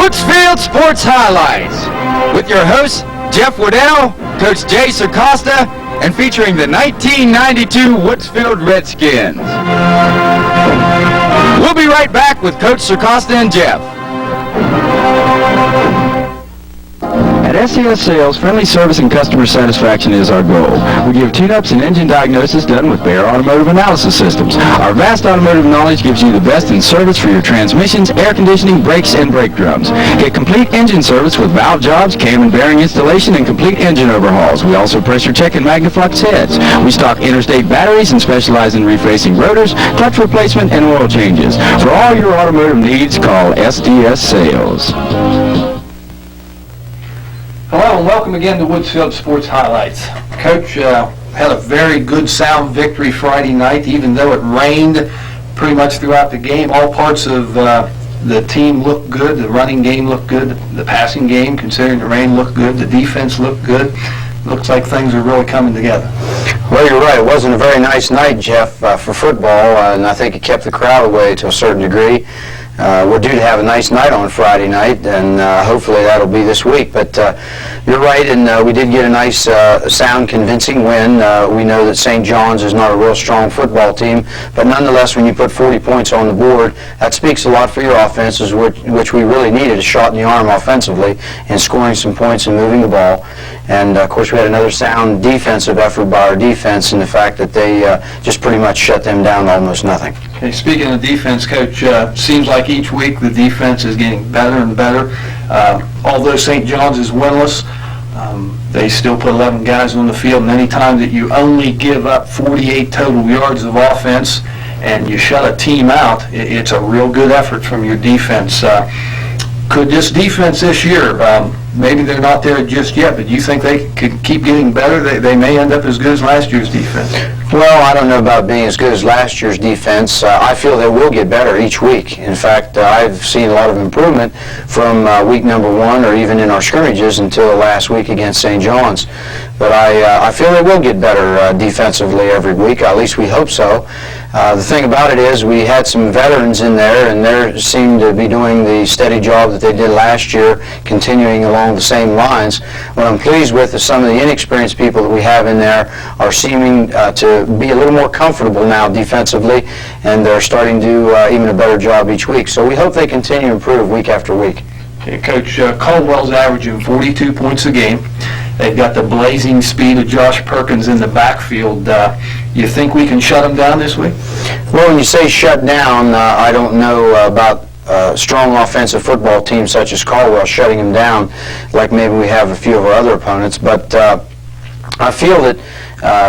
Woodsfield Sports Highlights with your hosts Jeff Waddell, Coach Jay Circosta, and featuring the 1992 Woodsfield Redskins. We'll be right back with Coach Circosta and Jeff. At SCS Sales, friendly service and customer satisfaction is our goal. We give tune-ups and engine diagnosis done with Bayer Automotive Analysis Systems. Our vast automotive knowledge gives you the best in service for your transmissions, air conditioning, brakes, and brake drums. Get complete engine service with valve jobs, cam and bearing installation, and complete engine overhauls. We also pressure check and Magnaflux heads. We stock interstate batteries and specialize in refacing rotors, clutch replacement, and oil changes. For all your automotive needs, call SDS Sales. Hello and welcome again to Woodsfield Sports Highlights. Coach had a very good sound victory Friday night, even though it rained pretty much throughout the game. All parts of the team looked good. The running game looked good. The passing game, considering the rain, looked good. The defense looked good. Looks like things are really coming together. Well, you're right. It wasn't a very nice night, Jeff, for football, and I think it kept the crowd away to a certain degree. We're due to have a nice night on Friday night, and hopefully that'll be this week. But you're right, and we did get a nice, sound, convincing win. We know that St. John's is not a real strong football team, but nonetheless, when you put 40 points on the board, that speaks a lot for your offenses, which we really needed, a shot in the arm offensively and scoring some points and moving the ball. And, of course, we had another sound defensive effort by our defense in the fact that they just pretty much shut them down to almost nothing. Okay, speaking of defense, Coach, seems like each week the defense is getting better and better. Although St. John's is winless, they still put 11 guys on the field, and any time that you only give up 48 total yards of offense and you shut a team out, it's a real good effort from your defense. Could this defense this year, maybe they're not there just yet, but do you think they could keep getting better? They may end up as good as last year's defense. Well, I don't know about being as good as last year's defense. I feel they will get better each week. In fact, I've seen a lot of improvement from week number 1 or even in our scrimmages until last week against St. John's. But I feel they will get better defensively every week. At least we hope so. The thing about it is we had some veterans in there, and they seem to be doing the steady job that they did last year, continuing along the same lines. What I'm pleased with is some of the inexperienced people that we have in there are seeming to be a little more comfortable now defensively, and they're starting to do even a better job each week. So we hope they continue to improve week after week. Okay, Coach, Caldwell's averaging 42 points a game. They've got the blazing speed of Josh Perkins in the backfield. You think we can shut them down this week? Well, when you say shut down, I don't know about strong offensive football teams such as Caldwell shutting them down like maybe we have a few of our other opponents. But I feel that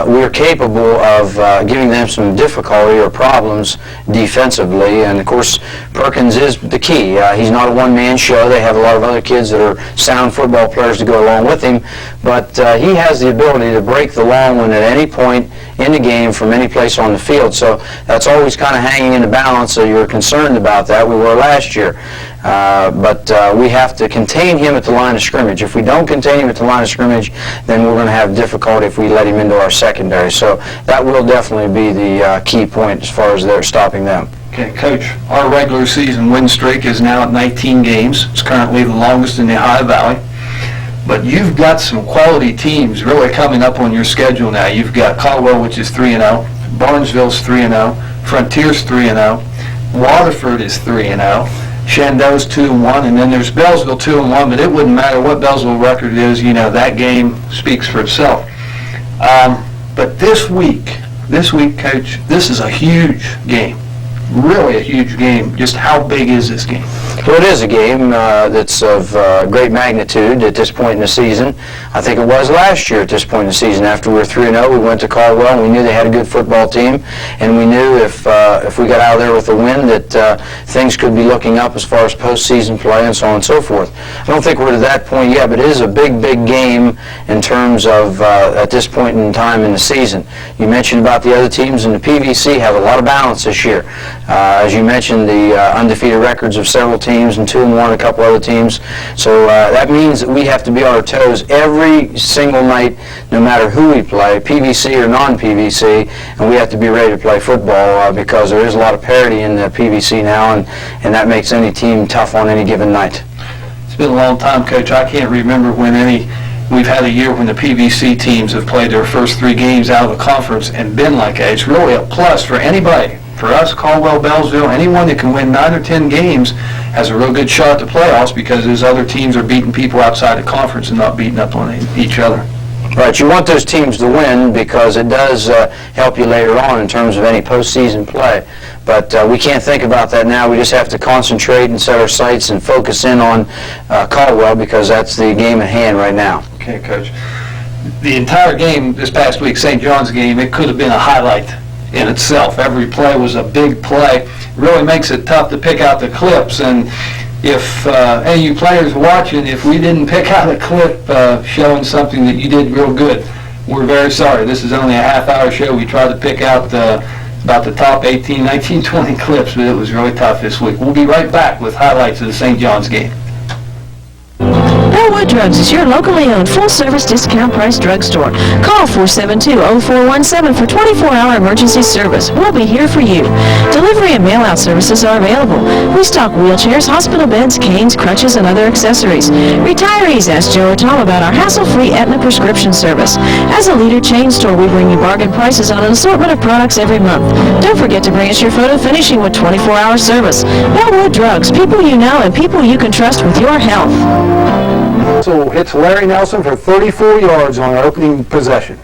we're capable of giving them some difficulty or problems defensively, and of course Perkins is the key. He's not a one-man show. They have a lot of other kids that are sound football players to go along with him, but he has the ability to break the long one at any point in the game from any place on the field. So that's always kind of hanging in the balance, so you're concerned about that. We were last year. But we have to contain him at the line of scrimmage. If we don't contain him at the line of scrimmage, then we're going to have difficulty if we let him into our secondary. So that will definitely be the key point as far as they're stopping them. Okay, Coach, our regular season win streak is now at 19 games. It's currently the longest in the Ohio Valley. But you've got some quality teams really coming up on your schedule now. You've got Caldwell, which is 3-0. Barnesville's 3-0. Frontier's 3-0. Waterford is 3-0. Shenandoah's 2-1, and then there's Bellsville 2-1, but it wouldn't matter what Bellsville record is, you know, that game speaks for itself. But this week, Coach, this is a huge game. Really a huge game. Just how big is this game? Well, it is a game that's of great magnitude at this point in the season. I think it was last year at this point in the season. After we were 3-0, we went to Caldwell, and we knew they had a good football team, and we knew if we got out of there with a win that things could be looking up as far as postseason play and so on and so forth. I don't think we're to that point yet, but it is a big, big game in terms of at this point in time in the season. You mentioned about the other teams, and the PVC have a lot of balance this year. As you mentioned, the undefeated records of several teams and 2-1 a couple other teams. So that means that we have to be on our toes every single night, no matter who we play, PVC or non-PVC, and we have to be ready to play football because there is a lot of parity in the PVC now, and that makes any team tough on any given night. It's been a long time, Coach. I can't remember when we've had a year when the PVC teams have played their first 3 games out of the conference and been like that. It's really a plus for anybody. For us, Caldwell, Bellsville, anyone that can win 9 or 10 games has a real good shot at the playoffs because those other teams are beating people outside the conference and not beating up on each other. Right, you want those teams to win because it does help you later on in terms of any postseason play. But we can't think about that now. We just have to concentrate and set our sights and focus in on Caldwell because that's the game at hand right now. Okay, Coach. The entire game this past week, St. John's game, it could have been a highlight in itself. Every play was a big play. It really makes it tough to pick out the clips. And if any of you players watching, if we didn't pick out a clip showing something that you did real good, we're very sorry. This is only a half-hour show. We tried to pick out about the top 18, 19, 20 clips, but it was really tough this week. We'll be right back with highlights of the St. John's game. Bellwood Drugs is your locally owned full-service discount price drugstore. Call 472-0417 for 24-hour emergency service. We'll be here for you. Delivery and mail-out services are available. We stock wheelchairs, hospital beds, canes, crutches, and other accessories. Retirees ask Joe or Tom about our hassle-free Aetna prescription service. As a leader chain store, we bring you bargain prices on an assortment of products every month. Don't forget to bring us your photo finishing with 24-hour service. Bellwood Drugs, people you know and people you can trust with your health. So hits Larry Nelson for 34 yards on our opening possession.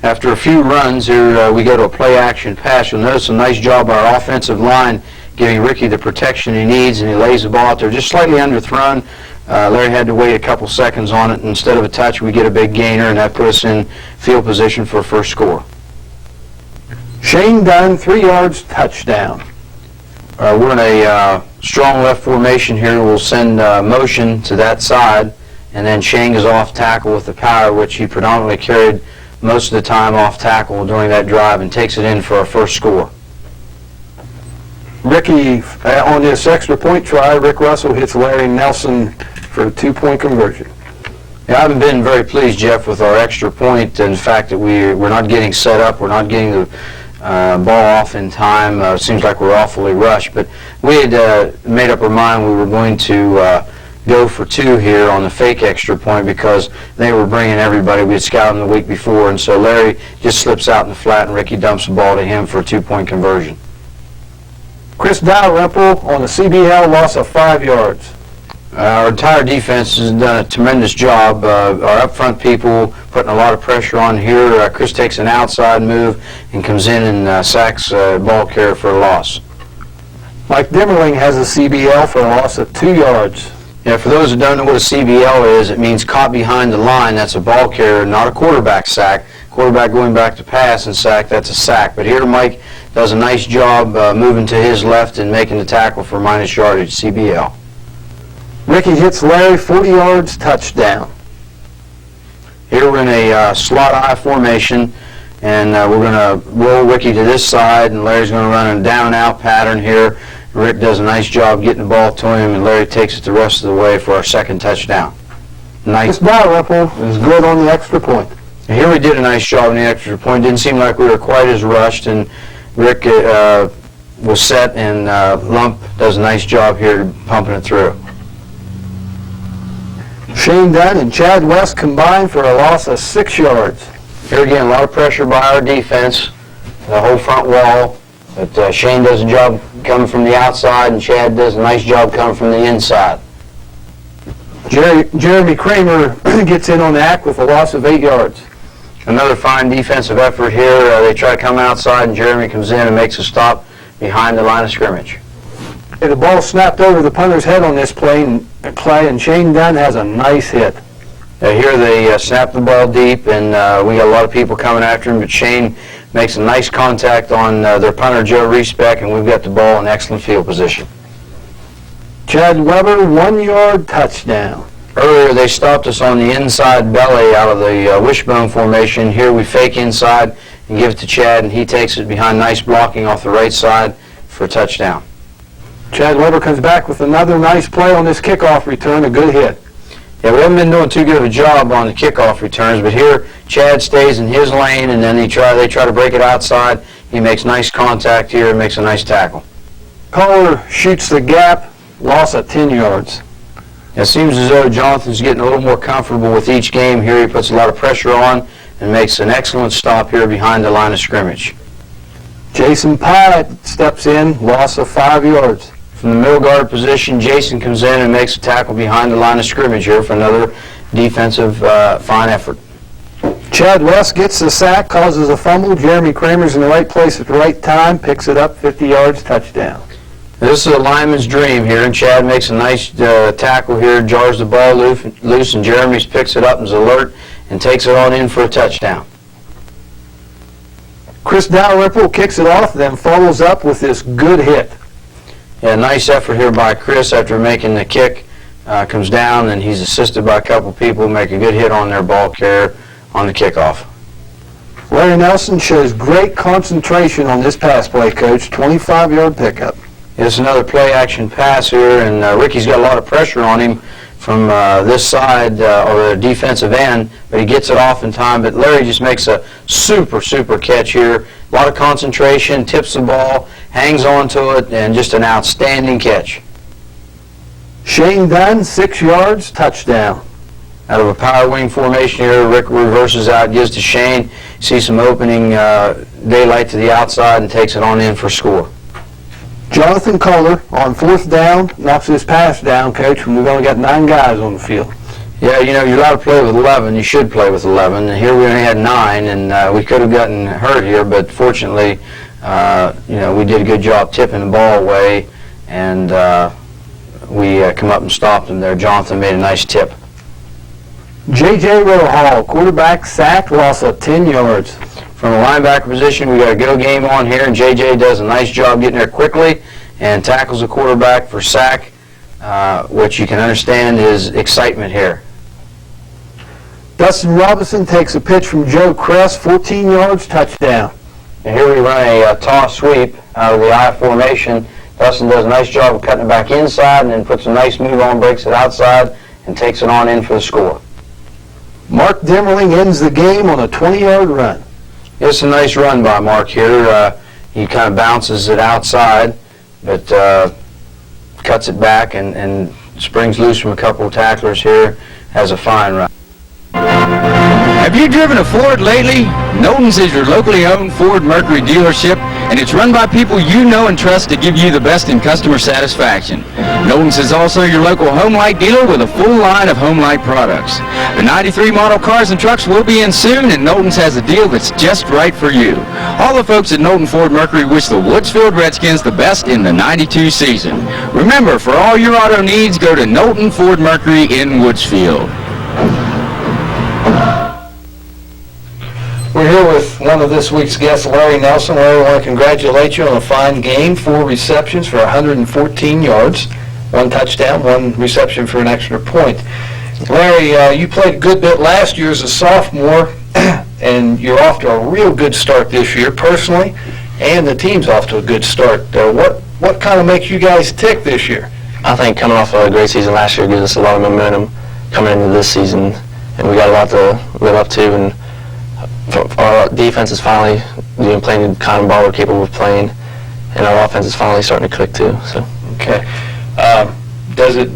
After a few runs here, we go to a play-action pass. You'll notice a nice job by our offensive line giving Ricky the protection he needs, and he lays the ball out there just slightly underthrown. Larry had to wait a couple seconds on it. Instead of a touch, we get a big gainer, and that put us in field position for a first score. Shane Dunn, 3 yards, touchdown. We're in a strong left formation here. We'll send motion to that side, and then Shane goes off tackle with the power, which he predominantly carried most of the time off tackle during that drive, and takes it in for our first score. Ricky, on this extra point try, Rick Russell hits Larry Nelson for a 2-point conversion. Yeah, I haven't been very pleased, Jeff, with our extra point and the fact that we're not getting set up, we're not getting the ball off in time. It seems like we're awfully rushed, but we had made up our mind we were going to go for 2 here on the fake extra point because they were bringing everybody. We had scouted them the week before, and so Larry just slips out in the flat, and Ricky dumps the ball to him for a 2-point conversion. Chris Dalrymple on the CBL loss of 5 yards. Our entire defense has done a tremendous job. Our up front people putting a lot of pressure on here. Chris takes an outside move and comes in and sacks ball carrier for a loss. Mike Dimmerling has a CBL for a loss of 2 yards. Yeah, for those who don't know what a CBL is, it means caught behind the line. That's a ball carrier, not a quarterback sack. Quarterback going back to pass and sack, that's a sack. But here Mike does a nice job moving to his left and making the tackle for minus yardage, CBL. Ricky hits Larry, 40 yards, touchdown. Here we're in a slot I formation, and we're going to roll Ricky to this side, and Larry's going to run a down-out pattern here. Rick does a nice job getting the ball to him, and Larry takes it the rest of the way for our second touchdown. Nice. Chris Dalrymple is good on the extra point. And here we did a nice job on the extra point. Didn't seem like we were quite as rushed, and Rick was set, and Lump does a nice job here pumping it through. Shane Dunn and Chad West combined for a loss of 6 yards. Here again, a lot of pressure by our defense, the whole front wall. But Shane does a job coming from the outside, and Chad does a nice job coming from the inside. Jeremy Kramer gets in on the act with a loss of 8 yards. Another fine defensive effort here. They try to come outside, and Jeremy comes in and makes a stop behind the line of scrimmage. The ball snapped over the punter's head on this play, and Shane Dunn has a nice hit. Here they snap the ball deep, and we got a lot of people coming after him, but Shane makes a nice contact on their punter, Joe Reesbeck, and we've got the ball in excellent field position. Chad Weber, 1 yard, touchdown. Earlier they stopped us on the inside belly out of the wishbone formation. Here we fake inside and give it to Chad, and he takes it behind nice blocking off the right side for a touchdown. Chad Weber comes back with another nice play on this kickoff return, a good hit. Yeah, we haven't been doing too good of a job on the kickoff returns, but here Chad stays in his lane, and then they try to break it outside. He makes nice contact here and makes a nice tackle. Caller shoots the gap, loss of 10 yards. It seems as though Jonathan's getting a little more comfortable with each game here. He puts a lot of pressure on and makes an excellent stop here behind the line of scrimmage. Jason Pyatt steps in, loss of 5 yards. From the middle guard position, Jason comes in and makes a tackle behind the line of scrimmage here for another defensive fine effort. Chad West gets the sack, causes a fumble. Jeremy Kramer's in the right place at the right time, picks it up 50 yards, touchdown. This is a lineman's dream here, and Chad makes a nice tackle here, jars the ball loose, and Jeremy picks it up and is alert and takes it on in for a touchdown. Chris Dalrymple kicks it off, then follows up with this good hit. Yeah, nice effort here by Chris after making the kick. Comes down, and he's assisted by a couple people who make a good hit on their ball carrier on the kickoff. Larry Nelson shows great concentration on this pass play, Coach. 25-yard pickup. It's another play-action pass here, and Ricky's got a lot of pressure on him from this side or the defensive end, but he gets it off in time. But Larry just makes a super catch here. A lot of concentration, tips the ball, hangs on to it, and just an outstanding catch. Shane Dunn, 6 yards, touchdown. Out of a power wing formation here, Rick reverses out, gives to Shane, sees some opening daylight to the outside, and takes it on in for score. Jonathan Kohler on 4th down, knocks his pass down, Coach, when we've only got 9 guys on the field. Yeah, you know, you're allowed to play with 11. You should play with 11. And here we only had 9, and we could have gotten hurt here, but fortunately, you know, we did a good job tipping the ball away, and we come up and stopped him there. Jonathan made a nice tip. J.J. Rohn, quarterback, sacked, loss of 10 yards. From the linebacker position, we got a go game on here, and J.J. does a nice job getting there quickly and tackles the quarterback for sack, which you can understand is excitement here. Dustin Robinson takes a pitch from Joe Kress, 14 yards, touchdown. And here we run a toss sweep out of the I formation. Dustin does a nice job of cutting it back inside and then puts a nice move on, breaks it outside, and takes it on in for the score. Mark Demmerling ends the game on a 20-yard run. It's a nice run by Mark here. He kind of bounces it outside, but cuts it back and springs loose from a couple of tacklers here. Has a fine run. Have you driven a Ford lately? Knowlton's is your locally owned FordMercury dealership, and it's run by people you know and trust to give you the best in customer satisfaction. Knowlton's is also your local home light dealer with a full line of home light products. The 93 model cars and trucks will be in soon, and Knowlton's has a deal that's just right for you. All the folks at Knowlton FordMercury wish the Woodsfield Redskins the best in the 92 season. Remember, for all your auto needs, go to Knowlton FordMercury in Woodsfield. We're here with one of this week's guests, Larry Nelson. Larry, I want to congratulate you on a fine game. 4 receptions for 114 yards, 1 touchdown, 1 reception for an extra point. Larry, you played a good bit last year as a sophomore, and you're off to a real good start this year, personally, and the team's off to a good start. What kind of makes you guys tick this year? I think coming off a great season last year gives us a lot of momentum coming into this season, and we got a lot to live up to. And our defense is finally playing the kind of ball we're capable of playing, and our offense is finally starting to click too. So. Okay. Does it?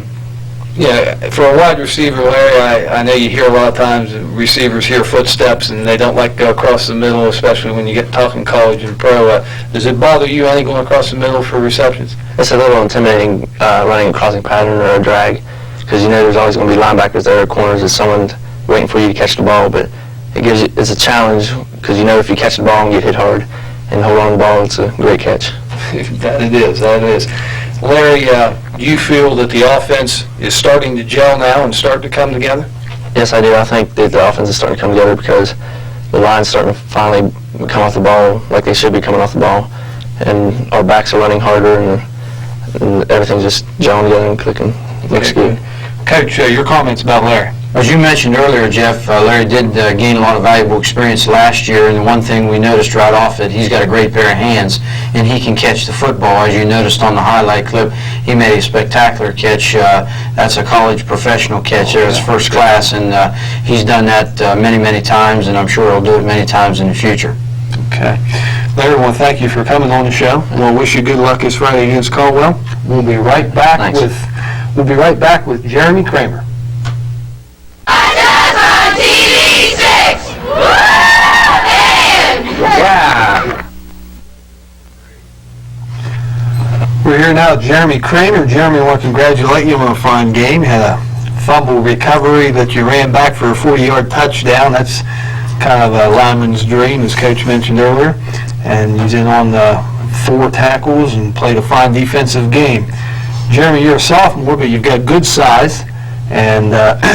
Yeah, for a wide receiver, Larry, I know you hear a lot of times receivers hear footsteps and they don't like to go across the middle, especially when you get talking college and pro. Does it bother you any going across the middle for receptions? It's a little intimidating running a crossing pattern or a drag, because you know there's always going to be linebackers there or corners. There's someone waiting for you to catch the ball, but it's a challenge, because you know if you catch the ball and get hit hard and hold on to the ball, it's a great catch. That it is. Larry, do you feel that the offense is starting to gel now and start to come together? Yes, I do. I think that the offense is starting to come together because the line's starting to finally come off the ball like they should be coming off the ball, and our backs are running harder, and everything's just gelling together and clicking. Looks good. Coach, your comments about Larry. As you mentioned earlier, Jeff, Larry did gain a lot of valuable experience last year, and the one thing we noticed right off that he's got a great pair of hands, and he can catch the football. As you noticed on the highlight clip, he made a spectacular catch. That's a college professional catch there. It's first class, and he's done that many times, and I'm sure he'll do it many times in the future. Okay. Larry, I want to thank you for coming on the show. We'll wish you good luck this Friday against Caldwell. We'll be right back Thanks. with We'll be right back with Jeremy Kramer. Yeah. We're here now with Jeremy Kramer. Jeremy, I want to congratulate you on a fine game. You had a fumble recovery that you ran back for a 40-yard touchdown. That's kind of a lineman's dream, as Coach mentioned earlier. And he's in on 4 tackles and played a fine defensive game. Jeremy, you're a sophomore, but you've got good size, and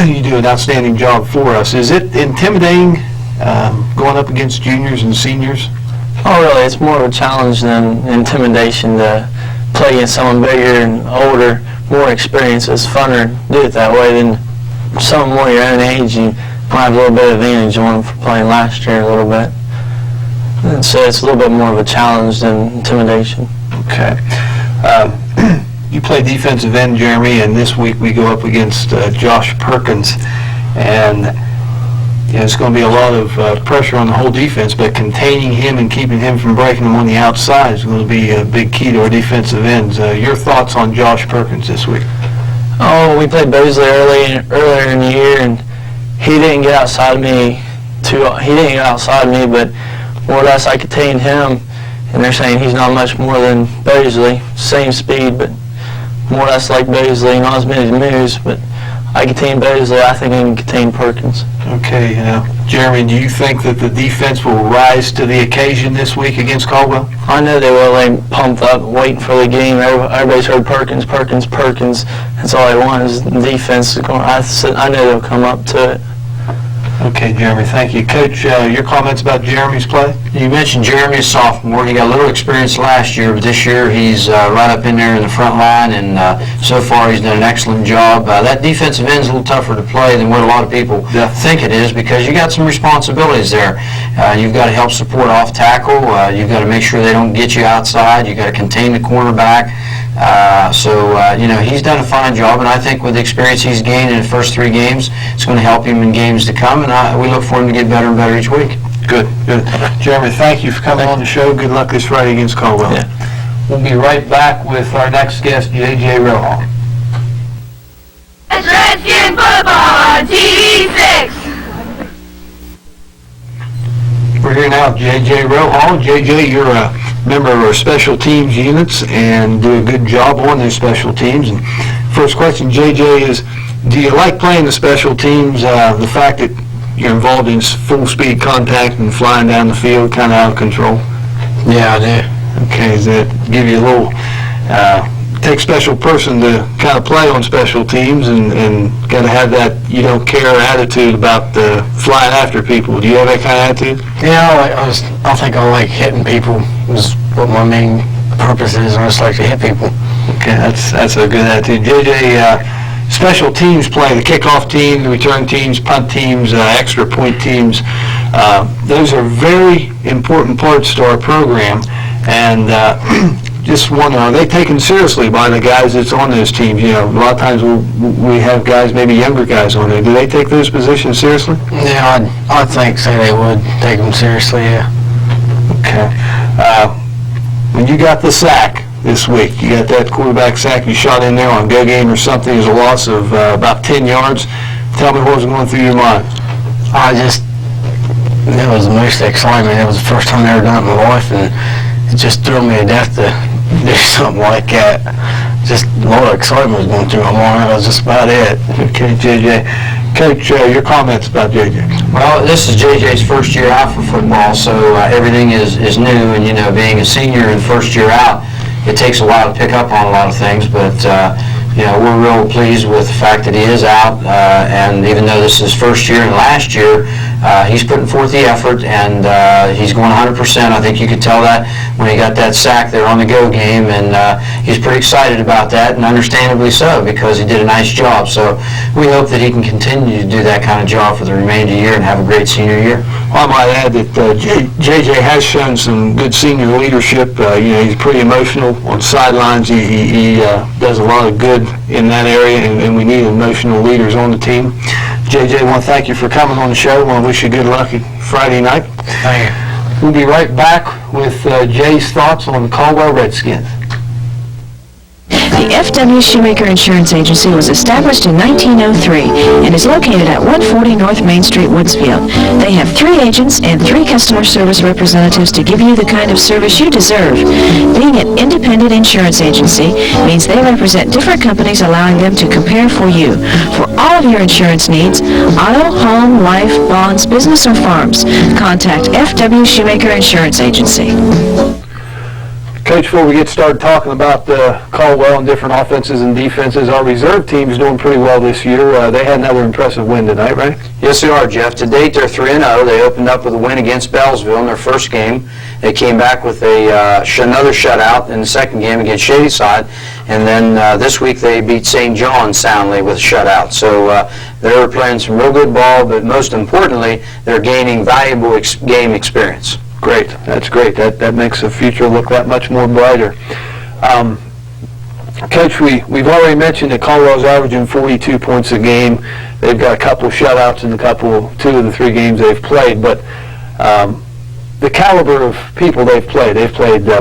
you do an outstanding job for us. Is it intimidating going up against juniors and seniors? Oh, really? It's more of a challenge than intimidation to play against someone bigger and older, more experienced. It's funner to do it that way than someone more your own age. You might have a little bit of advantage on them for playing last year a little bit. And so it's a little bit more of a challenge than intimidation. Okay. You play defensive end, Jeremy, and this week we go up against Josh Perkins. And it's going to be a lot of pressure on the whole defense, but containing him and keeping him from breaking them on the outside is going to be a big key to our defensive ends. Your thoughts on Josh Perkins this week? Oh, we played Bosley earlier in the year, and he didn't get outside of me. But more or less I contained him, and they're saying he's not much more than Bosley, same speed, but more or less like Bosley, not as many moves, but I contain Bosley. I think I can contain Perkins. Okay, Jeremy, do you think that the defense will rise to the occasion this week against Caldwell? I know they will. They pumped up, waiting for the game. Everybody's heard Perkins. That's all they want is the defense. I know they'll come up to it. Okay, Jeremy, thank you. Coach, your comments about Jeremy's play? You mentioned Jeremy, a sophomore. He got a little experience last year, but this year he's right up in there in the front line, and so far he's done an excellent job. That defensive end's a little tougher to play than what a lot of people think it is, because you got some responsibilities there. You've got to help support off tackle. You've got to make sure they don't get you outside. You've got to contain the cornerback. He's done a fine job, and I think with the experience he's gained in the first 3 games, it's going to help him in games to come, and we look for him to get better and better each week. Good. Jeremy, thank you for coming on the show. Good luck this Friday against Caldwell. Yeah. We'll be right back with our next guest, J.J. Rohn. Redskin football on TV6. We're here now with J.J. Rohn. J.J., you're a member of our special teams units and do a good job on those special teams. And first question, J.J., is do you like playing the special teams, the fact that you're involved in full speed contact and flying down the field kind of out of control? Yeah, I do. Okay, does that give you a little, take special person to kind of play on special teams and got to have that you don't care attitude about flying after people? Do you have that kind of attitude? Yeah, I think I like hitting people is what my main purpose is. I just like to hit people. Okay, that's a good attitude. JJ, special teams play, the kickoff team, the return teams, punt teams, extra point teams. Those are very important parts to our program, and just wonder, are they taken seriously by the guys that's on those teams? A lot of times we have guys, maybe younger guys on there. Do they take those positions seriously? Yeah, I think so. They would take them seriously, yeah. Okay. When you got the sack this week, you got that quarterback sack you shot in there on a go game or something, it was a loss of about 10 yards. Tell me what was going through your mind. It was the most excitement. It was the first time I ever done it in my life, and it just thrilled me to death to do something like that. Just a lot of excitement was going through my mind. That was just about it. Okay, JJ. Coach, your comments about JJ. Well, this is JJ's first year out for football, so everything is new, and being a senior and first year out, it takes a while to pick up on a lot of things, but we're real pleased with the fact that he is out, and even though this is his first year and last year, he's putting forth the effort, and he's going 100%. I think you could tell that when he got that sack there on the go game, and he's pretty excited about that, and understandably so, because he did a nice job. So we hope that he can continue to do that kind of job for the remainder of the year and have a great senior year. Well, I might add that JJ has shown some good senior leadership. He's pretty emotional on sidelines. He does a lot of good in that area, and we need emotional leaders on the team. JJ, I want to thank you for coming on the show. I want to wish you good luck Friday night. Thank you. We'll be right back with Jay's thoughts on the Caldwell Redskins. The FW Shoemaker Insurance Agency was established in 1903 and is located at 140 North Main Street, Woodsfield. They have 3 agents and 3 customer service representatives to give you the kind of service you deserve. Being an independent insurance agency means they represent different companies, allowing them to compare for you. For all of your insurance needs, auto, home, life, bonds, business, or farms, contact FW Shoemaker Insurance Agency. Coach, before we get started talking about Caldwell and different offenses and defenses, our reserve team's doing pretty well this year. They had another impressive win tonight, right? Yes, they are, Jeff. To date, they're 3-0. They opened up with a win against Bellsville in their first game. They came back with another shutout in the second game against Shadyside. And then this week they beat St. John soundly with a shutout. So they're playing some real good ball, but most importantly, they're gaining valuable game experience. Great. That's great. That makes the future look that much more brighter. Coach, we've already mentioned that Caldwell's averaging 42 points a game. They've got a couple of shutouts in 2 of the 3 games they've played, but the caliber of people they've played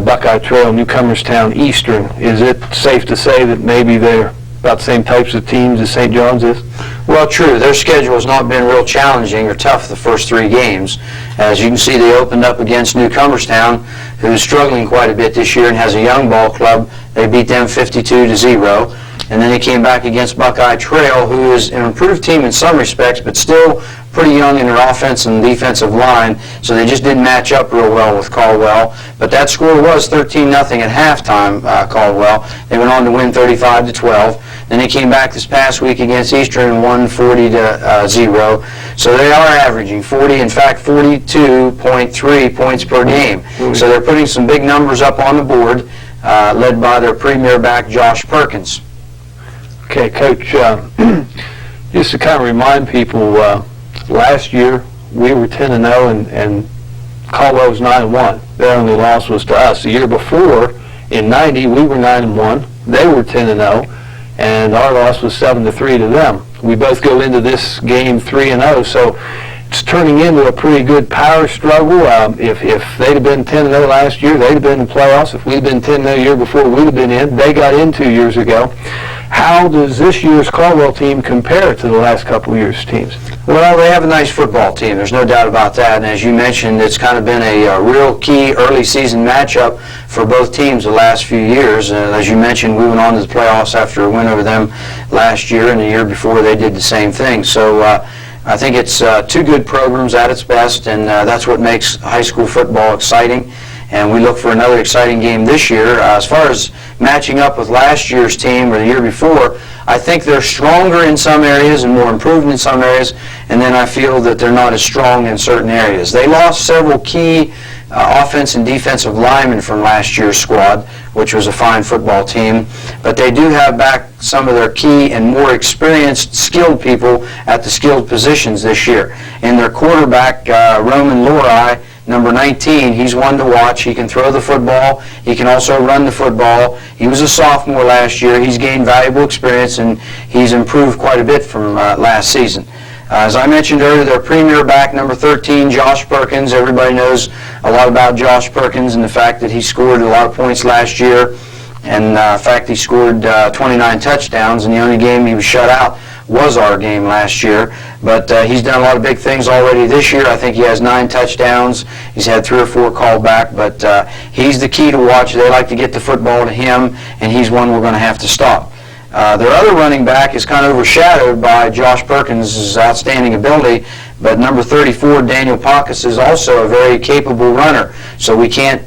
Buckeye Trail, Newcomerstown, Eastern. Is it safe to say that maybe they're about the same types of teams as St. John's is? Well, true. Their schedule has not been real challenging or tough the first 3 games. As you can see, they opened up against Newcomerstown, who's struggling quite a bit this year and has a young ball club. They beat them 52-0. And then they came back against Buckeye Trail, who is an improved team in some respects, but still pretty young in their offense and defensive line, so they just didn't match up real well with Caldwell. But that score was 13-0 at halftime, Caldwell. They went on to win 35-12. Then they came back this past week against Eastern and won 40-0. So they are averaging 42.3 points per game. So they're putting some big numbers up on the board, led by their premier back, Josh Perkins. Okay, Coach, just to kind of remind people, last year we were 10-0 and Caldwell was 9-1. Their only loss was to us. The year before, in 90, we were 9-1. They were 10-0, and our loss was 7-3 to them. We both go into this game 3-0, so it's turning into a pretty good power struggle. If they'd have been 10-0 last year, they'd have been in the playoffs. If we'd been 10-0 the year before, we'd have been in. They got in 2 years ago. How does this year's Caldwell team compare to the last couple of years' teams? Well, they have a nice football team. There's no doubt about that. And as you mentioned, it's kind of been a real key early season matchup for both teams the last few years. As you mentioned, we went on to the playoffs after a win over them last year, and the year before they did the same thing. So I think it's 2 good programs at its best, and that's what makes high school football exciting. And we look for another exciting game this year. As far as matching up with last year's team or the year before, I think they're stronger in some areas and more improved in some areas, and then I feel that they're not as strong in certain areas. They lost several key offense and defensive linemen from last year's squad, which was a fine football team, but they do have back some of their key and more experienced, skilled people at the skilled positions this year. And their quarterback, Roman Lorai, number 19, he's one to watch. He can throw the football. He can also run the football. He was a sophomore last year. He's gained valuable experience, and he's improved quite a bit from last season. As I mentioned earlier, their premier back, number 13, Josh Perkins. Everybody knows a lot about Josh Perkins and the fact that he scored a lot of points last year. And in fact, he scored 29 touchdowns, and the only game he was shut out was our game last year. But he's done a lot of big things already this year. I think he has 9 touchdowns. He's had 3 or 4 called back, but he's the key to watch. They like to get the football to him, and he's one we're going to have to stop. Their other running back is kind of overshadowed by Josh Perkins' outstanding ability, but number 34, Daniel Pacas, is also a very capable runner. So we can't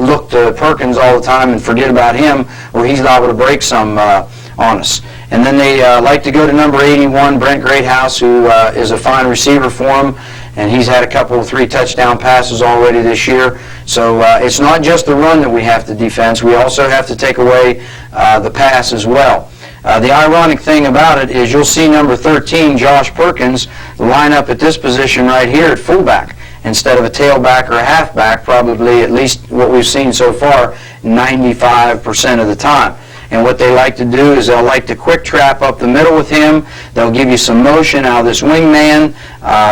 look to Perkins all the time and forget about him, or he's liable to break some on us. And then they like to go to number 81, Brent Greathouse, who is a fine receiver for them, and he's had a couple of 3 touchdown passes already this year. So it's not just the run that we have to defend. We also have to take away the pass as well. The ironic thing about it is you'll see number 13, Josh Perkins, line up at this position right here at fullback instead of a tailback or a halfback, probably at least what we've seen so far 95% of the time. And what they like to do is they'll like to quick trap up the middle with him. They'll give you some motion out of this wingman.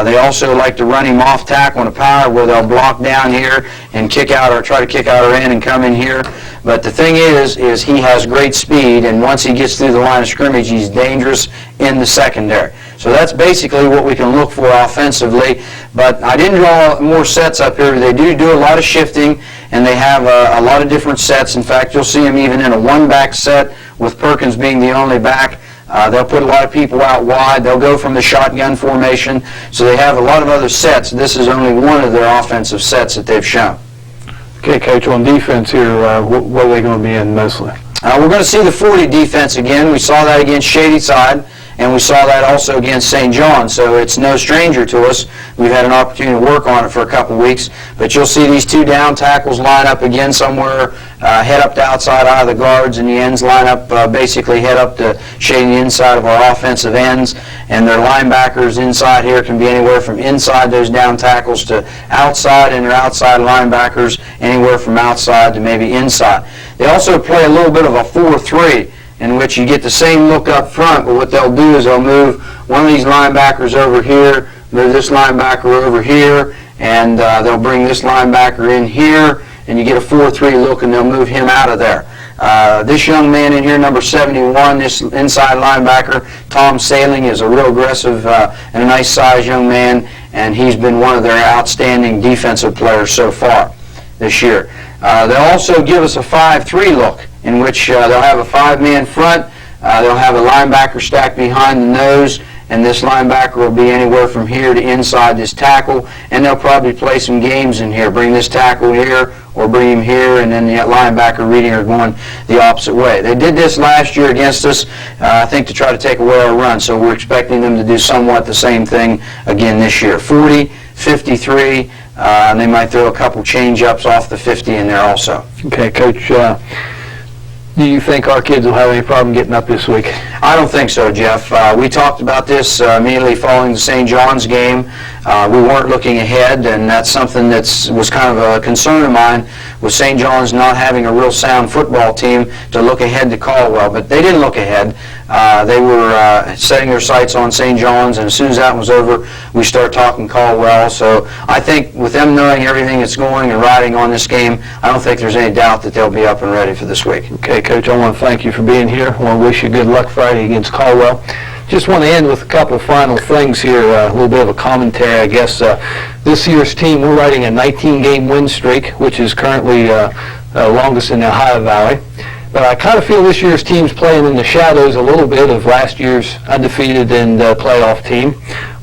They also like to run him off tackle on a power where they'll block down here and kick out or try to kick out or in and come in here. But the thing is he has great speed, and once he gets through the line of scrimmage, he's dangerous in the secondary. So that's basically what we can look for offensively. But I didn't draw more sets up here. They do a lot of shifting, and they have a lot of different sets. In fact, you'll see them even in a one-back set with Perkins being the only back. They'll put a lot of people out wide. They'll go from the shotgun formation. So they have a lot of other sets. This is only one of their offensive sets that they've shown. Okay, Coach, on defense here, what are they going to be in mostly? We're going to see the 40 defense again. We saw that against Shadyside, and we saw that also against St. John, so it's no stranger to us. We've had an opportunity to work on it for a couple weeks, but you'll see these two down tackles line up again somewhere, head up to outside eye of the guards, and the ends line up basically head up to shading the inside of our offensive ends, and their linebackers inside here can be anywhere from inside those down tackles to outside, and their outside linebackers anywhere from outside to maybe inside. They also play a little bit of a 4-3, in which you get the same look up front, but what they'll do is they'll move one of these linebackers over here, move this linebacker over here, and they'll bring this linebacker in here, and you get a 4-3 look, and they'll move him out of there. This young man in here, number 71, this inside linebacker, Tom Saling, is a real aggressive and a nice sized young man, and he's been one of their outstanding defensive players so far this year. They'll also give us a 5-3 look, in which they'll have a 5-man front, they'll have a linebacker stacked behind the nose, and this linebacker will be anywhere from here to inside this tackle, and they'll probably play some games in here, bring this tackle here or bring him here, and then the linebacker reading or going the opposite way. They did this last year against us, I think, to try to take away our run, so we're expecting them to do somewhat the same thing again this year. 40, 53, and they might throw a couple change-ups off the 50 in there also. Okay, Coach, do you think our kids will have any problem getting up this week? I don't think so, Jeff. We talked about this immediately following the St. John's game. We weren't looking ahead, and that's something that was kind of a concern of mine, with St. John's not having a real sound football team to look ahead to Caldwell. But they didn't look ahead. They were setting their sights on St. John's, and as soon as that was over, we start talking Caldwell. So I think with them knowing everything that's going and riding on this game, I don't think there's any doubt that they'll be up and ready for this week. Okay, Coach, I want to thank you for being here. I want to wish you good luck Friday against Caldwell. Just want to end with a couple of final things here, a little bit of a commentary, I guess. This year's team, we're riding a 19-game win streak, which is currently longest in the Ohio Valley. But I kind of feel this year's team's playing in the shadows a little bit of last year's undefeated and playoff team,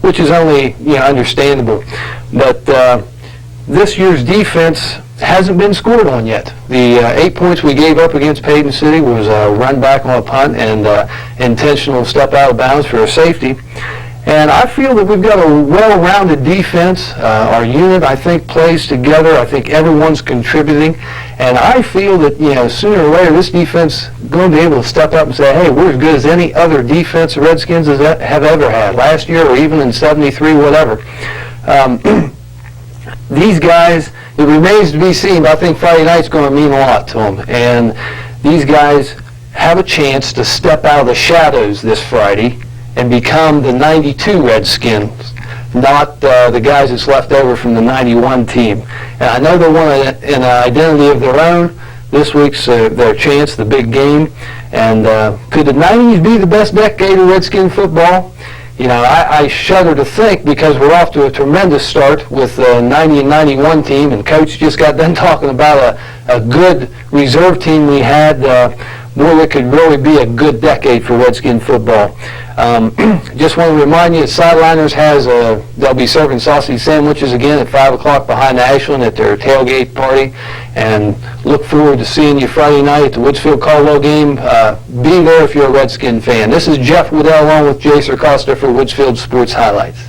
which is only understandable. But this year's defense hasn't been scored on yet. The 8 points we gave up against Payton City was a run back on a punt and intentional step out of bounds for a safety. And I feel that we've got a well-rounded defense. Our unit, I think, plays together. I think everyone's contributing. And I feel that, sooner or later, this defense is going to be able to step up and say, hey, we're as good as any other defense the Redskins have ever had, last year or even in 73, whatever. These guys, it remains to be seen, but I think Friday night's going to mean a lot to them. And these guys have a chance to step out of the shadows this Friday and become the 92 Redskins, not the guys that's left over from the 91 team. And I know they want an identity of their own. This week's their chance, the big game. And could the 90s be the best decade of Redskin football? I shudder to think, because we're off to a tremendous start with the 90 and 91 team, and Coach just got done talking about a good reserve team we had. Boy, it could really be a good decade for Redskin football. Just want to remind you, Sideliners they'll be serving sausage sandwiches again at 5 o'clock behind Ashland at their tailgate party, and look forward to seeing you Friday night at the Woodsfield-Caldwell game. Be there if you're a Redskin fan. This is Jeff Woodell along with Jace Acosta for Woodsfield Sports Highlights.